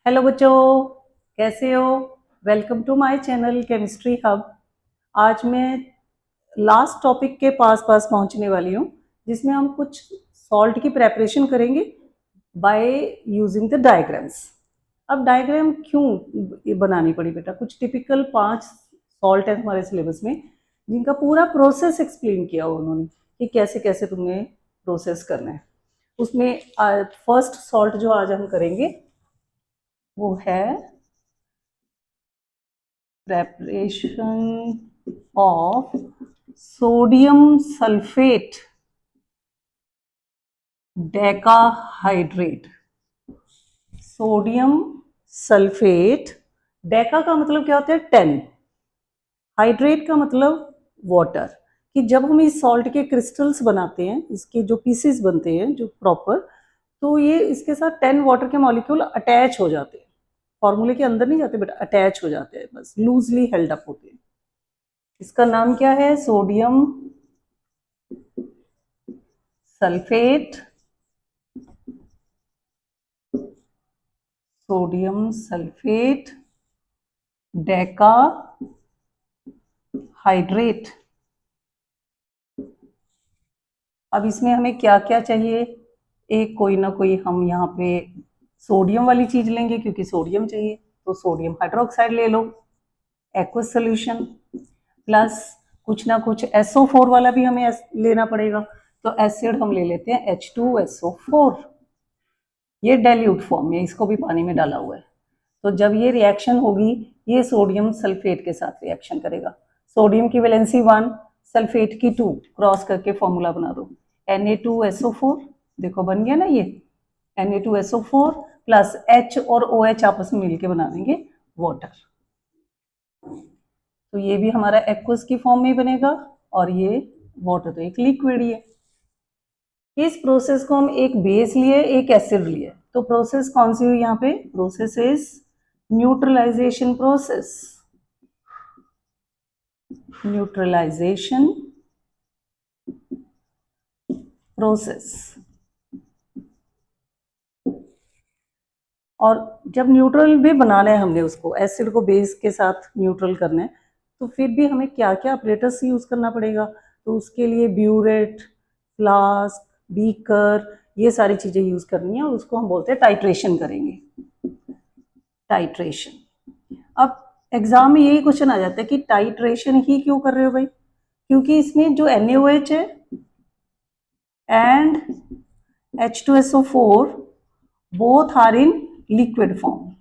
Hello बच्चों, कैसे हो। Welcome to my channel chemistry hub. आज मैं लास्ट टॉपिक के पास पास पहुंचने वाली हूँ, जिसमें हम कुछ सॉल्ट की प्रेपरेशन करेंगे बाय यूजिंग द डायग्राम्स। अब डायग्राम क्यों बनानी पड़ी बेटा? कुछ टिपिकल 5 सॉल्ट है हमारे सिलेबस में, जिनका पूरा प्रोसेस एक्सप्लेन किया उन्होंने कि कैसे कैसे तुमने प्रोसेस करना है। उसमें फर्स्ट सॉल्ट जो आज हम करेंगे वो है preparation of sodium sulfate decahydrate. Sodium sulphate, Deka का मतलब क्या होता है 10, हाइड्रेट का मतलब वाटर। कि जब हम इस सॉल्ट के क्रिस्टल्स बनाते हैं, इसके जो पीसेस बनते हैं जो प्रॉपर, तो ये इसके साथ 10 वाटर के मॉलिक्यूल अटैच हो जाते हैं। फॉर्मूले के अंदर नहीं जाते बट अटैच हो जाते हैं, बस लूजली हेल्ड अप होते हैं। इसका नाम क्या है? Sodium sulphate. Sodium sulphate Deka hydrate. अब इसमें हमें क्या क्या चाहिए? एक कोई ना कोई हम यहाँ पे सोडियम वाली चीज लेंगे, क्योंकि सोडियम चाहिए, तो सोडियम हाइड्रोक्साइड ले लो, एक्वस सोल्यूशन। प्लस कुछ ना कुछ SO4 वाला भी हमें लेना पड़ेगा, तो एसिड हम ले लेते हैं H2SO4। ये डाइल्यूट फॉर्म में, इसको भी पानी में डाला हुआ है। तो जब ये रिएक्शन होगी, ये सोडियम सल्फेट के साथ रिएक्शन करेगा। सोडियम की वैलेंसी 1, सल्फेट की 2, क्रॉस करके फॉर्मूला बना दो Na2SO4। देखो बन गया ना ये Na2SO4 प्लस H और OH आपस में मिलके बना देंगे वाटर। तो ये भी हमारा एक्वस की फॉर्म में बनेगा, और ये वाटर तो एक लिक्विड ही है। इस प्रोसेस को हम एक बेस लिए, एक एसिड लिए, तो प्रोसेस कौन सी हुई यहाँ पे? Process is neutralisation process. Neutralisation process. और जब न्यूट्रल भी बनाना है हमने, उसको एसिड को बेस के साथ न्यूट्रल करना है, तो फिर भी हमें क्या क्या ऑपरेटर्स यूज करना पड़ेगा? तो उसके लिए ब्यूरेट, फ्लास्क, बीकर, ये सारी चीजें यूज करनी है, और उसको हम बोलते हैं टाइट्रेशन करेंगे। टाइट्रेशन। अब एग्जाम में यही क्वेश्चन आ जाता है कि टाइट्रेशन ही क्यों कर रहे हो भाई? क्योंकि इसमें जो NaOH है and H2SO4 both are in liquid form.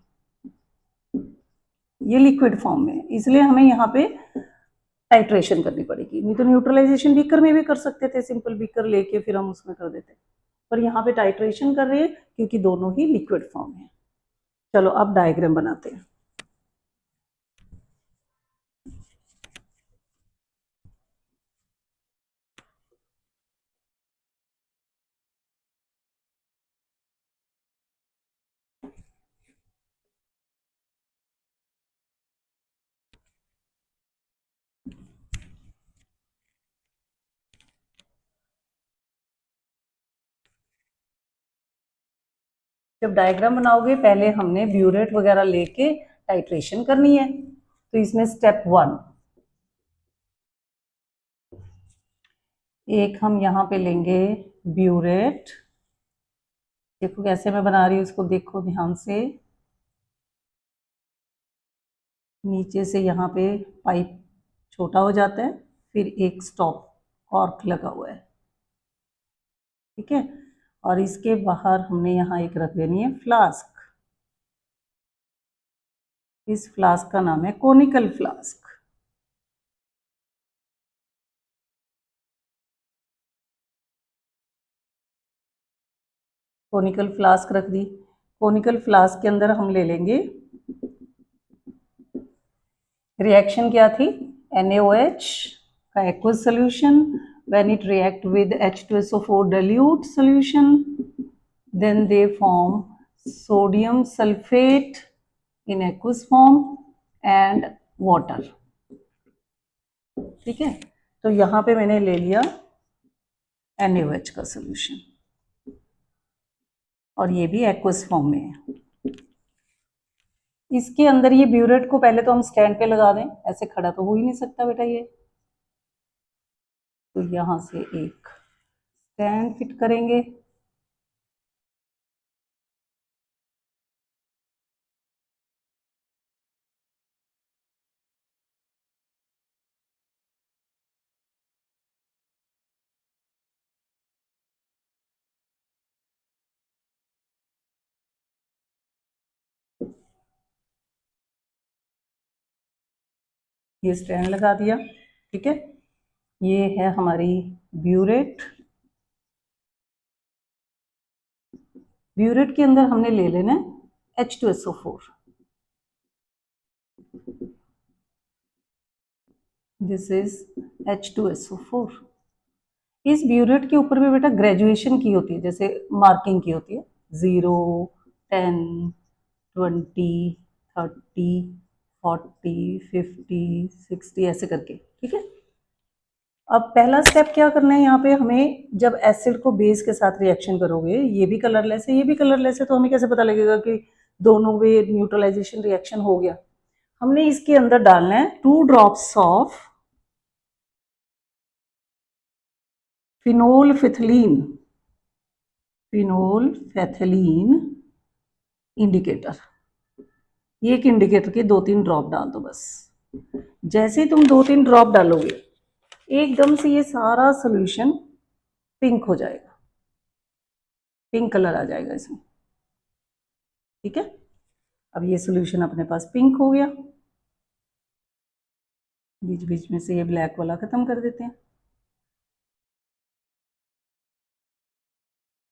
ये लिक्विड फॉर्म में, इसलिए हमें यहाँ पे टाइट्रेशन करनी पड़ेगी। नहीं तो न्यूट्रलाइजेशन बीकर में भी कर सकते थे, सिंपल बीकर लेके फिर हम उसमें कर देते, पर यहाँ पे टाइट्रेशन कर रहे हैं क्योंकि दोनों ही लिक्विड फॉर्म है। चलो अब डायग्राम बनाते हैं। जब डायग्राम बनाओगे, पहले हमने ब्यूरेट वगैरह लेके टाइट्रेशन करनी है। तो इसमें स्टेप 1, एक हम यहाँ पे लेंगे ब्यूरेट। देखो कैसे मैं बना रही हूँ, उसको देखो ध्यान से। नीचे से यहाँ पे पाइप छोटा हो जाता है, फिर एक स्टॉप कॉर्क लगा हुआ है, ठीक है। और इसके बाहर हमने यहाँ एक रख देनी है फ्लास्क। इस फ्लास्क का नाम है कोनिकल फ्लास्क। कोनिकल फ्लास्क रख दी। कोनिकल फ्लास्क के अंदर हम ले लेंगे, रिएक्शन क्या थी? NaOH का aqueous solution, when it react with H2SO4 dilute solution, then they form sodium sulfate in aqueous form and water। ठीक है, तो यहाँ पे मैंने ले लिया NaOH का सोल्यूशन, और ये भी एक्वस फॉर्म में है। इसके अंदर ये ब्यूरेट को पहले तो हम स्टैंड पे लगा दें, ऐसे खड़ा तो हो ही नहीं सकता बेटा ये, तो यहाँ से एक स्टैंड फिट करेंगे। ये स्टैंड लगा दिया, ठीक है। ये है हमारी ब्यूरेट। ब्यूरेट के अंदर हमने ले लेना है H2SO4। This is H2SO4। इस ब्यूरेट के ऊपर भी बेटा ग्रेजुएशन की होती है, जैसे मार्किंग की होती है, 0, 10, 20, 30, 40, 50, 60 ऐसे करके, ठीक है। अब पहला स्टेप क्या करना है, यहाँ पे हमें जब एसिड को बेस के साथ रिएक्शन करोगे, ये भी कलरलेस है, ये भी कलरलेस है, तो हमें कैसे पता लगेगा कि दोनों में न्यूट्रलाइजेशन रिएक्शन हो गया। हमने इसके अंदर डालना है 2 ड्रॉप्स ऑफ फिनोल्फिथलीन। फिनोल्फेथलीन इंडिकेटर, एक इंडिकेटर के 2-3 ड्रॉप डाल दो बस। जैसे ही तुम 2-3 ड्रॉप डालोगे, एकदम से ये सारा सोल्यूशन पिंक हो जाएगा, पिंक कलर आ जाएगा इसमें, ठीक है। अब ये सोल्यूशन अपने पास पिंक हो गया। बीच बीच में से ये ब्लैक वाला खत्म कर देते हैं।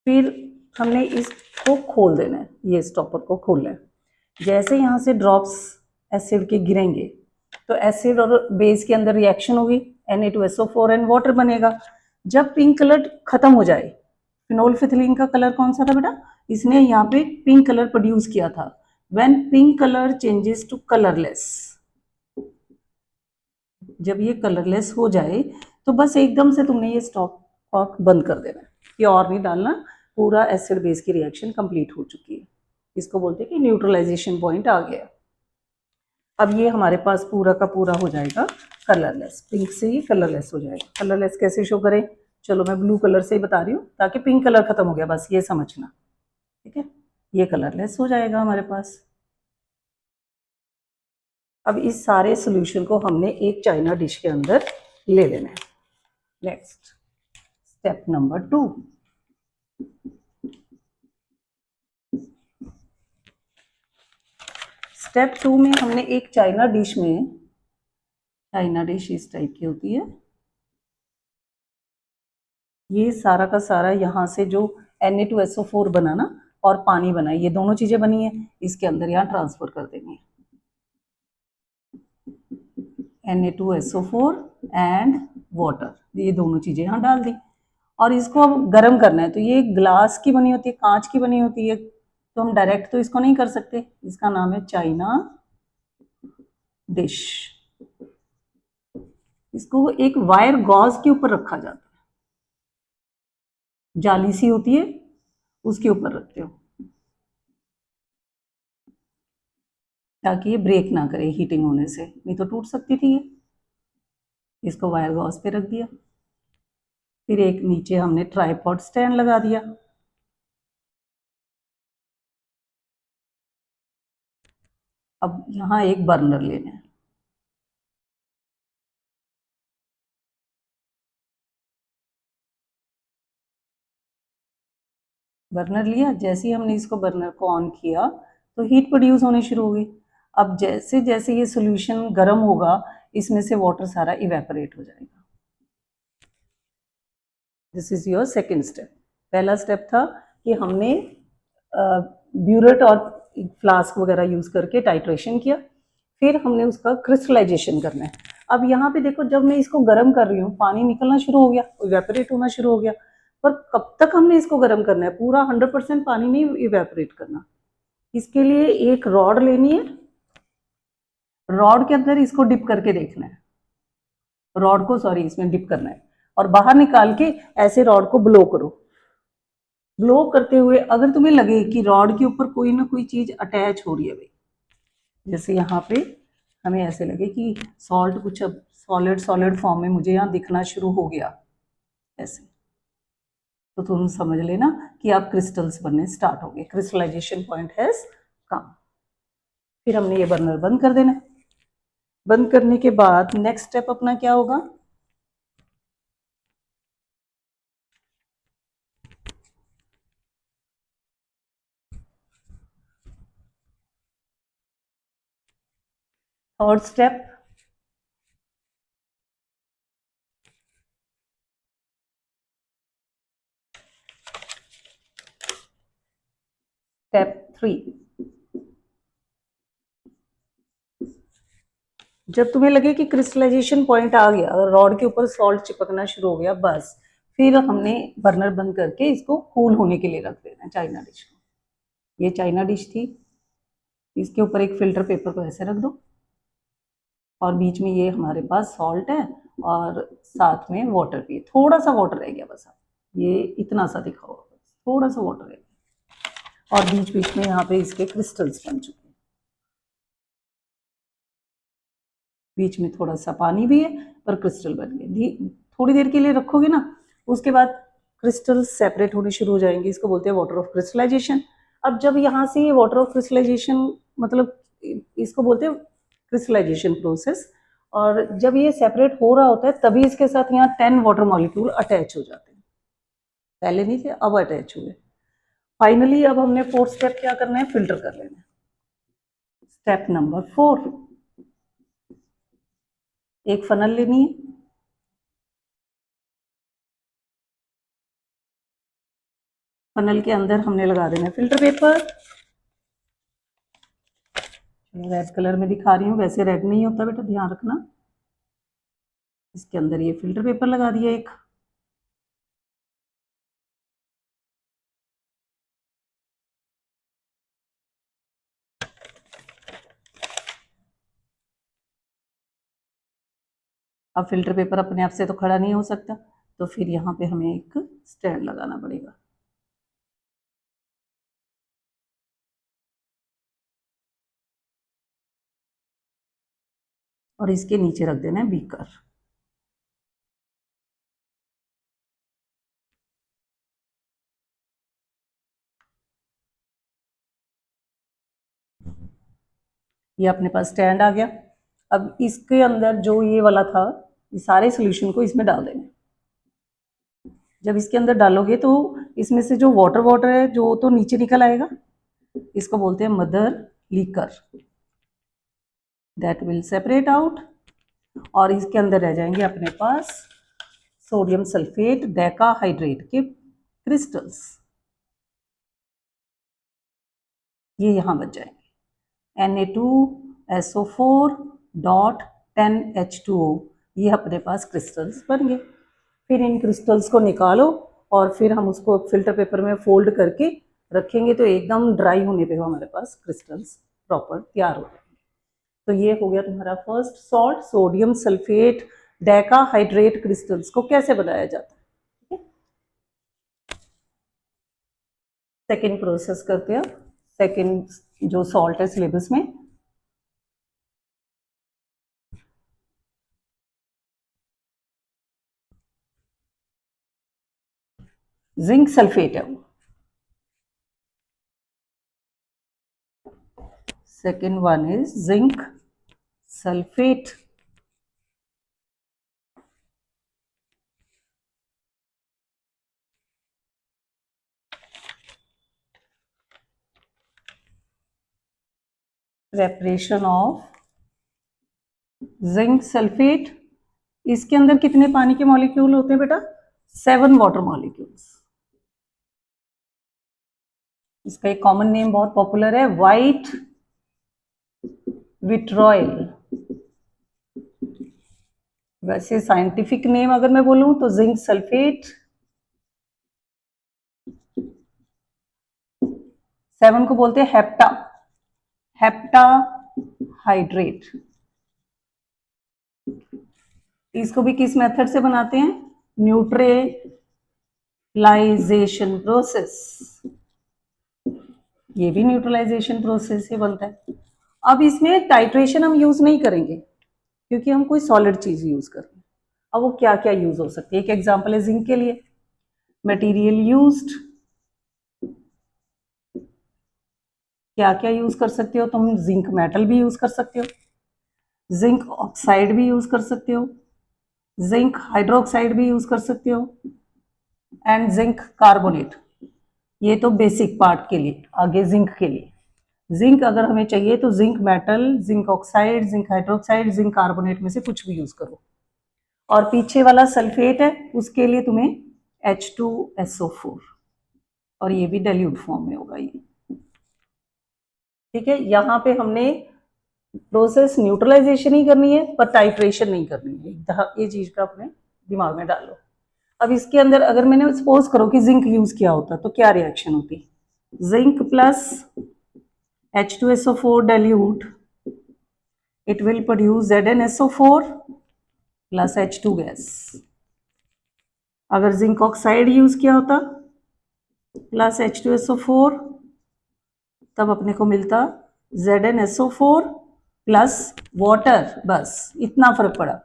फिर हमने इसको खोल देना है, ये स्टॉपर को खोलना है। जैसे यहाँ से ड्रॉप्स एसिड के गिरेंगे तो एसिड और बेस के अंदर रिएक्शन होगी, Na2SO4 एंड वाटर बनेगा। जब पिंक कलर खत्म हो जाए, फिनोल्फिथलीन का कलर कौन सा था बेटा, इसने यहाँ पे पिंक कलर प्रोड्यूस किया था। When pink colour changes to colourless, जब ये कलरलेस हो जाए तो बस एकदम से तुमने ये स्टॉप कॉर्क बंद कर देना है, ये और नहीं डालना। पूरा एसिड बेस की रिएक्शन कंप्लीट हो चुकी है, इसको बोलते हैं कि न्यूट्रलाइजेशन पॉइंट आ गया। अब ये हमारे पास पूरा का पूरा हो जाएगा कलरलेस, पिंक से ही कलरलेस हो जाएगा। कलरलेस कैसे शो करें, चलो मैं ब्लू कलर से ही बता रही हूँ ताकि पिंक कलर खत्म हो गया, बस ये समझना, ठीक है। ये कलरलेस हो जाएगा हमारे पास। अब इस सारे सोल्यूशन को हमने एक चाइना डिश के अंदर ले लेना है। नेक्स्ट स्टेप नंबर 2, स्टेप 2 में हमने एक चाइना डिश में, चाइना डिश इस टाइप की होती है, ये सारा का सारा यहाँ से जो Na2SO4 बना ना और पानी बना, ये दोनों चीजें बनी है, इसके अंदर यहाँ ट्रांसफर कर देंगे। Na2SO4 एंड वाटर, ये दोनों चीजें यहाँ डाल दी और इसको अब गर्म करना है। तो ये ग्लास की बनी होती है, कांच की बनी होती है, तो हम डायरेक्ट तो इसको नहीं कर सकते, इसका नाम है चाइना डिश। इसको एक वायर गॉज के ऊपर रखा जाता है, जाली सी होती है उसके ऊपर रखते हो ताकि ये ब्रेक ना करे हीटिंग होने से, नहीं तो टूट सकती थी ये। इसको वायर गॉज पे रख दिया, फिर एक नीचे हमने ट्राइपॉड स्टैंड लगा दिया। अब यहाँ एक बर्नर लेना है, बर्नर लिया। जैसे ही हमने इसको बर्नर को ऑन किया तो हीट प्रोड्यूस होनी शुरू हो गई। अब जैसे जैसे ये सोल्यूशन गर्म होगा, इसमें से वाटर सारा इवेपोरेट हो जाएगा। This is your second step. पहला स्टेप था कि हमने ब्यूरेट और फ्लास्क वगैरह यूज करके टाइट्रेशन किया, फिर हमने उसका क्रिस्टलाइजेशन करना है। अब यहाँ पे देखो, जब मैं इसको गर्म कर रही हूँ पानी निकलना शुरू हो गया, इवेपोरेट होना शुरू हो गया, पर कब तक हमने इसको गर्म करना है, पूरा 100% पानी नहीं इवेपोरेट करना। इसके लिए एक रॉड लेनी है, रॉड के अंदर इसको डिप करके देखना है, रॉड को सॉरी इसमें डिप करना है और बाहर निकाल के ऐसे रॉड को ब्लो करो। ब्लो करते हुए अगर तुम्हें लगे कि रॉड के ऊपर कोई ना कोई चीज अटैच हो रही है भाई, जैसे यहाँ पे हमें ऐसे लगे कि सॉल्ट कुछ अब सॉलिड सॉलिड फॉर्म में मुझे यहाँ दिखना शुरू हो गया ऐसे, तो तुम समझ लेना कि आप क्रिस्टल्स बनने स्टार्ट हो गए, क्रिस्टलाइजेशन पॉइंट हैज कम। फिर हमने ये बर्नर बंद कर देना। बंद करने के बाद नेक्स्ट स्टेप अपना क्या होगा, थर्ड स्टेप, स्टेप 3। जब तुम्हें लगे कि क्रिस्टलाइजेशन पॉइंट आ गया, रॉड के ऊपर सॉल्ट चिपकना शुरू हो गया, बस फिर हमने बर्नर बंद करके इसको कूल होने के लिए रख देना चाइना डिश को। ये चाइना डिश थी, इसके ऊपर एक फिल्टर पेपर को ऐसे रख दो और बीच में ये हमारे पास सॉल्ट है और साथ में वाटर भी, थोड़ा सा वाटर रह गया बस, ये इतना सा दिखा हुआ, थोड़ा सा वाटर रह गया और बीच बीच में यहाँ पे इसके क्रिस्टल्स बन चुके हैं, बीच में थोड़ा सा पानी भी है पर क्रिस्टल बन गए। थोड़ी देर के लिए रखोगे ना, उसके बाद क्रिस्टल सेपरेट होने शुरू हो जाएंगे, इसको बोलते हैं वाटर ऑफ क्रिस्टलाइजेशन। अब जब यहाँ से ये वाटर ऑफ क्रिस्टलाइजेशन, मतलब इसको बोलते हैं क्रिस्टलाइजेशन प्रोसेस, और जब ये सेपरेट हो रहा होता है तभी इसके साथ यहाँ 10 वाटर मॉलिक्यूल अटैच हो जाते हैं, पहले नहीं थे अब अटैच हुए। फाइनली अब हमने फोर्थ स्टेप क्या करना है, फिल्टर कर लेना है। स्टेप नंबर 4, एक फनल लेनी है, फनल के अंदर हमने लगा देना है फिल्टर पेपर। रेड कलर में दिखा रही हूँ, वैसे रेड नहीं होता बेटा, ध्यान रखना। इसके अंदर ये फिल्टर पेपर लगा दिया एक, अब फिल्टर पेपर अपने आप से तो खड़ा नहीं हो सकता, तो फिर यहाँ पे हमें एक स्टैंड लगाना पड़ेगा। और इसके नीचे रख देना है बीकर। ये अपने पास स्टैंड आ गया। अब इसके अंदर जो ये वाला था, ये सारे सोल्यूशन को इसमें डाल देंगे। जब इसके अंदर डालोगे तो इसमें से जो वाटर वाटर है जो तो नीचे निकल आएगा, इसको बोलते हैं mother liquor, that will separate out, और इसके अंदर रह जाएंगे अपने पास सोडियम सल्फेट डेकाहाइड्रेट के क्रिस्टल्स, ये यहाँ बच जाएंगे। Na2SO4.10H2O, ये अपने पास क्रिस्टल्स बन गए। फिर इन क्रिस्टल्स को निकालो और फिर हम उसको फिल्टर पेपर में फोल्ड करके रखेंगे, तो एकदम ड्राई होने पे हमारे पास क्रिस्टल्स प्रॉपर तैयार हो जाएंगे। तो ये हो गया तुम्हारा first salt, sodium sulphate decahydrate crystals को कैसे बनाया जाता है। सेकेंड प्रोसेस करते हैं, सेकेंड जो सॉल्ट है सिलेबस में, जिंक सल्फेट है वो। Second one is zinc sulphate. Preparation of zinc sulphate, इसके अंदर कितने पानी के मॉलिक्यूल होते हैं बेटा, 7 वाटर मॉलिक्यूल्स। इसका एक कॉमन नेम बहुत पॉपुलर है, व्हाइट विट्रॉयल। वैसे साइंटिफिक नेम अगर मैं बोलूं तो जिंक सल्फेट, 7 को बोलते हैं हेप्टा, हेप्टा हाइड्रेट। इसको भी किस मेथड से बनाते हैं, न्यूट्रलाइजेशन प्रोसेस, ये भी न्यूट्रलाइजेशन प्रोसेस से बनता है। अब इसमें टाइट्रेशन हम यूज नहीं करेंगे क्योंकि हम कोई सॉलिड चीज यूज कर रहे हैं। अब वो क्या क्या यूज हो सकती है, एक एग्जांपल है जिंक के लिए। मटेरियल यूज्ड, क्या क्या यूज कर सकते हो तुम, जिंक मेटल भी यूज कर सकते हो, जिंक ऑक्साइड भी यूज कर सकते हो, जिंक हाइड्रोक्साइड भी यूज कर सकते हो, एंड जिंक कार्बोनेट। ये तो बेसिक पार्ट के लिए। आगे जिंक के लिए, जिंक अगर हमें चाहिए तो zinc metal, zinc oxide, zinc hydroxide, zinc carbonate में से कुछ भी यूज करो। और पीछे वाला सल्फेट है, उसके लिए तुम्हें H2SO4, और ये भी डाइल्यूट फॉर्म में होगा ये। ठीक है, यहाँ पे हमने प्रोसेस न्यूट्रलाइजेशन ही करनी है पर टाइट्रेशन नहीं करनी है, ये चीज का अपने दिमाग में डालो। अब इसके अंदर अगर मैंने सपोज करो कि जिंक यूज किया होता तो क्या रिएक्शन होती, zinc plus H2SO4 dilute, it will produce ZnSO4 plus H2 gas. अगर जिंक ऑक्साइड यूज किया होता प्लस H2SO4, तब अपने को मिलता ZnSO4 प्लस वाटर, बस इतना फर्क पड़ा।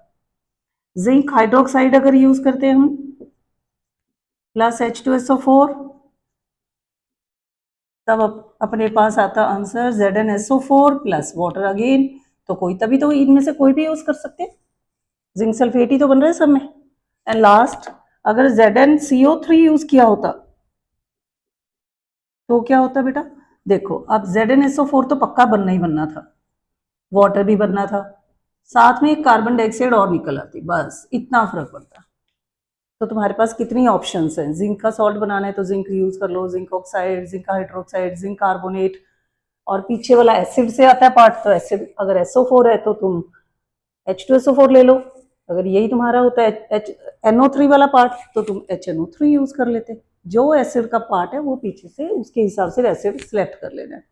जिंक हाइड्रोक्साइड अगर यूज करते हैं हम प्लस H2SO4, तब अपने पास आता answer ZnSO4 plus water again. तो कोई, तभी तो इनमें से कोई भी यूज कर सकते हैं, जिंक सल्फेट ही तो बन रहा है सब में। एंड लास्ट, अगर ZnCO3 यूज किया होता तो क्या होता बेटा, देखो अब ZnSO4 तो पक्का बनना ही बनना था, वाटर भी बनना था, साथ में एक कार्बन डाइऑक्साइड और निकल आती, बस इतना फर्क पड़ता। तो तुम्हारे पास कितनी ऑप्शंस हैं, जिंक का सॉल्ट बनाना है तो जिंक यूज कर लो, zinc oxide, zinc hydroxide, zinc carbonate, और पीछे वाला एसिड से आता है पार्ट, तो एसिड अगर SO4 है तो तुम H2SO4 ले लो, अगर यही तुम्हारा होता है NO3 वाला पार्ट तो तुम HNO3 यूज कर लेते। जो एसिड का पार्ट है वो पीछे से उसके हिसाब से एसिड सिलेक्ट कर लेना है।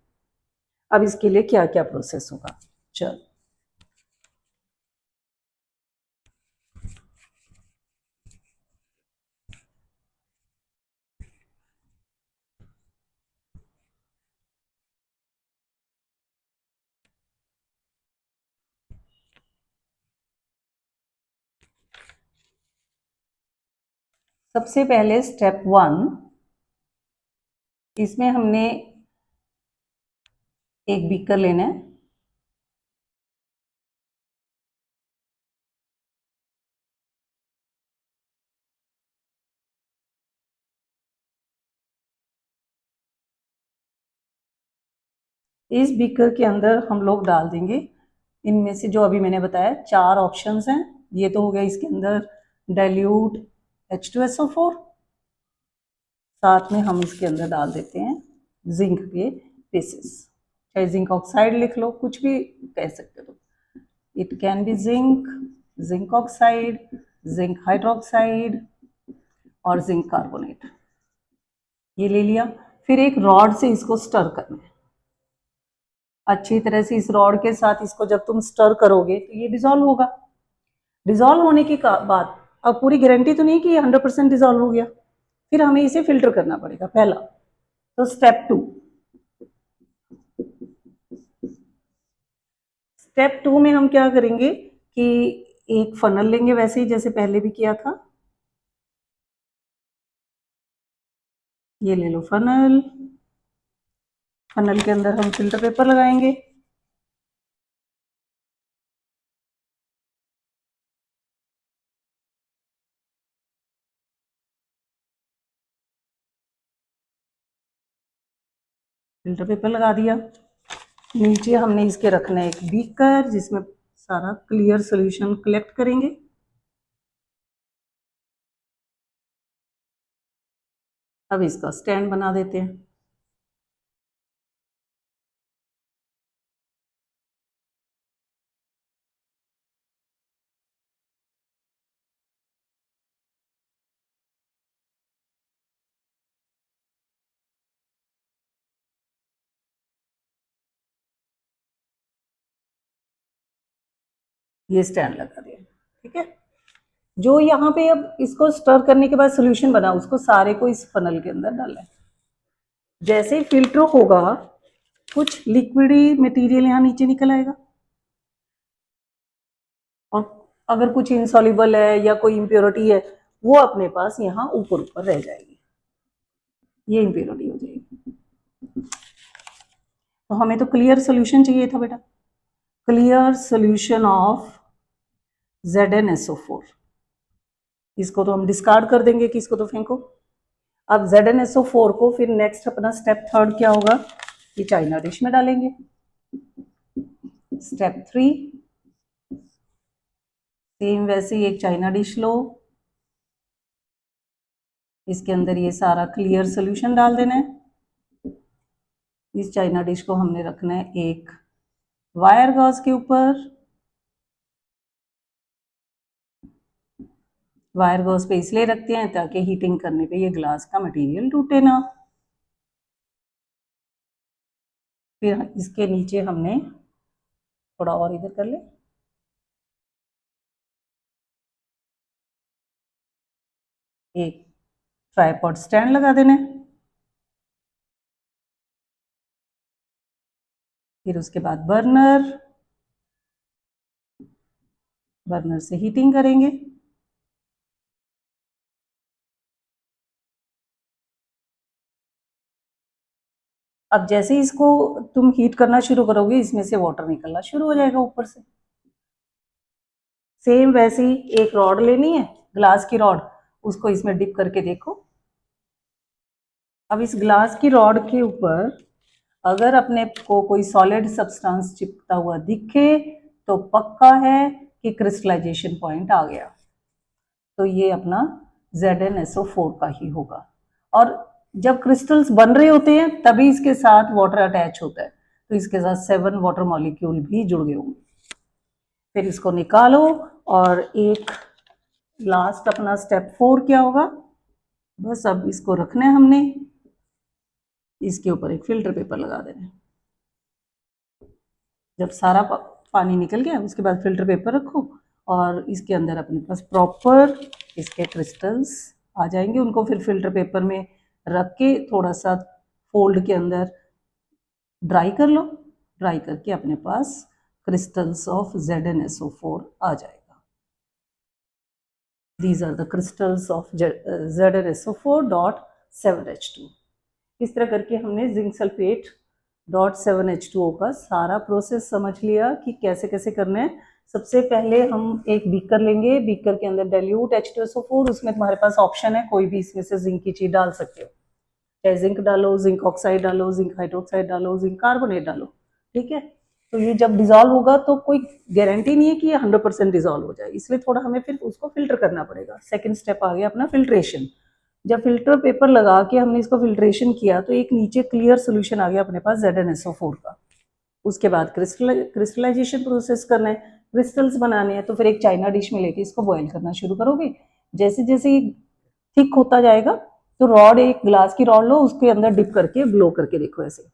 अब इसके लिए क्या क्या प्रोसेस होगा, चल सबसे पहले स्टेप 1, इसमें हमने एक बीकर लेना है, इस बीकर के अंदर हम लोग डाल देंगे इनमें से जो अभी मैंने बताया 4 ऑप्शंस हैं। ये तो हो गया इसके अंदर डाइल्यूट H2SO4, साथ में हम इसके अंदर डाल देते हैं जिंक के पीसेस, चाहे जिंक ऑक्साइड लिख लो, कुछ भी कह सकते हो, it can be zinc, zinc oxide, zinc hydroxide और जिंक कार्बोनेट, ये ले लिया। फिर एक रॉड से इसको स्टर करना है अच्छी तरह से, इस रॉड के साथ इसको जब तुम स्टर करोगे तो ये डिजोल्व होगा। डिजोल्व होने के बाद अब पूरी गारंटी तो नहीं कि ये 100% डिजोल्व हो गया, फिर हमें इसे फिल्टर करना पड़ेगा पहला। तो स्टेप 2 में हम क्या करेंगे कि एक फनल लेंगे, वैसे ही जैसे पहले भी किया था, ये ले लो फनल, फनल के अंदर हम फिल्टर पेपर लगाएंगे, फिल्टर पेपर लगा दिया। नीचे हमने इसके रखना है एक बीकर जिसमें सारा क्लियर सॉल्यूशन कलेक्ट करेंगे। अब इसका स्टैंड बना देते हैं। ये स्टैंड लगा दिया, ठीक है। जो यहाँ पे अब इसको स्टर करने के बाद सोल्यूशन बना उसको सारे को इस फनल के अंदर डालना है। जैसे ही फिल्टर होगा कुछ लिक्विडी मटेरियल यहाँ नीचे निकल आएगा, और अगर कुछ इनसॉल्युबल है या कोई इम्प्योरिटी है वो अपने पास यहाँ ऊपर ऊपर रह जाएगी, ये इम्प्योरिटी हो जाएगी। तो हमें तो क्लियर सोल्यूशन चाहिए था बेटा, क्लियर सोल्यूशन ऑफ ZnSO4। इसको तो हम डिस्कार्ड कर देंगे कि इसको तो फेंको। अब ZnSO4 को फिर नेक्स्ट अपना स्टेप थर्ड क्या होगा, ये चाइना डिश में डालेंगे। स्टेप 3 सेम वैसे ही एक चाइना डिश लो, इसके अंदर ये सारा क्लियर सोल्यूशन डाल देना है। इस चाइना डिश को हमने रखना है एक वायर गॉज के ऊपर, वायर गॉज पे इसलिए रखते हैं ताकि हीटिंग करने पे ये ग्लास का मटेरियल टूटे ना। फिर इसके नीचे हमने थोड़ा और इधर कर ले, एक ट्राइपॉड स्टैंड लगा देना है। फिर उसके बाद बर्नर से हीटिंग करेंगे। अब जैसे ही इसको तुम हीट करना शुरू करोगे इसमें से वाटर निकलना शुरू हो जाएगा ऊपर से। सेम वैसे ही एक रॉड लेनी है, ग्लास की रॉड, उसको इसमें डिप करके देखो। अब इस ग्लास की रॉड के ऊपर अगर अपने को कोई सॉलिड सब्सटेंस चिपकता हुआ दिखे तो पक्का है कि क्रिस्टलाइजेशन पॉइंट आ गया, तो ये अपना ZnSO4 का ही होगा। और जब क्रिस्टल्स बन रहे होते हैं तभी इसके साथ वाटर अटैच होता है, तो इसके साथ 7 वाटर मॉलिक्यूल भी जुड़ गए होंगे। फिर इसको निकालो, और एक लास्ट अपना स्टेप 4 क्या होगा, बस अब इसको रखना है हमने, इसके ऊपर एक फिल्टर पेपर लगा देना है। जब सारा पानी निकल गया उसके बाद फिल्टर पेपर रखो, और इसके अंदर अपने पास प्रॉपर इसके क्रिस्टल्स आ जाएंगे। उनको फिर फिल्टर पेपर में रख के थोड़ा सा फोल्ड के अंदर ड्राई कर लो, ड्राई करके अपने पास क्रिस्टल्स ऑफ ZnSO4 आ जाएगा। These are the crystals of ZnSO4.7H2। इस तरह करके हमने जिंक सल्फेट .7H2O का सारा प्रोसेस समझ लिया कि कैसे कैसे करना है। सबसे पहले हम एक बीकर लेंगे, बीकर के अंदर डाइल्यूट H2SO4, उसमें तुम्हारे पास ऑप्शन है कोई भी इसमें से जिंक की चीज डाल सकते हो, चाहे जिंक डालो, जिंक ऑक्साइड डालो, जिंक हाइड्रोक्साइड डालो, जिंक कार्बोनेट डालो, ठीक है। तो ये जब डिजॉल्व होगा तो कोई गारंटी नहीं है कि ये 100% डिजॉल्व हो जाए, इसलिए थोड़ा हमें फिर उसको फिल्टर करना पड़ेगा। सेकेंड स्टेप आ गया अपना फिल्ट्रेशन। जब फिल्टर पेपर लगा के हमने इसको फिल्ट्रेशन किया तो एक नीचे क्लियर सोल्यूशन आ गया अपने पास ZnSO4 का। उसके बाद क्रिस्टलाइजेशन प्रोसेस करना है, क्रिस्टल्स बनाने हैं, तो फिर एक चाइना डिश में लेके इसको बॉईल करना शुरू करोगे। जैसे जैसे ये थिक होता जाएगा तो रॉड, एक ग्लास की रॉड लो, उसके अंदर डिप करके ब्लो करके देखो। ऐसे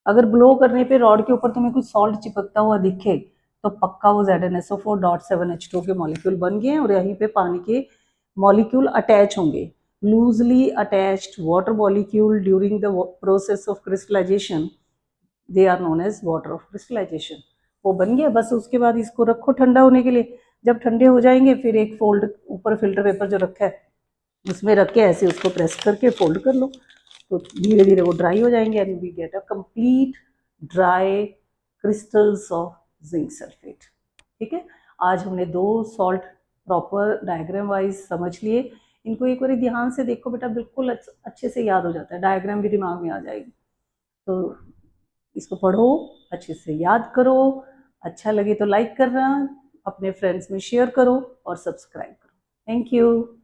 अगर ब्लो करने पे रॉड के ऊपर तुम्हें कुछ सॉल्ट चिपकता हुआ दिखे तो पक्का वो ZnSO4.7H2 के मॉलिक्यूल बन गए हैं, और यहीं पे पानी के मॉलिक्यूल अटैच होंगे। Loosely attached water molecule during the process of crystallisation, they are known as water of crystallisation. वो बन गया, बस उसके बाद इसको रखो ठंडा होने के लिए। जब ठंडे हो जाएंगे फिर एक फोल्ड ऊपर फिल्टर पेपर जो रखा है उसमें रख के ऐसे उसको प्रेस करके फोल्ड कर लो, तो धीरे धीरे वो ड्राई हो जाएंगे and we get a complete dry crystals of zinc sulphate. ठीक है, आज हमने 2 सॉल्ट प्रॉपर डायग्राम वाइज समझ लिए। इनको एक बार ध्यान से देखो बेटा, बिल्कुल अच्छे से याद हो जाता है, डायग्राम भी दिमाग में आ जाएगी। तो इसको पढ़ो, अच्छे से याद करो, अच्छा लगे तो लाइक करना, अपने फ्रेंड्स में शेयर करो और सब्सक्राइब करो। Thank you.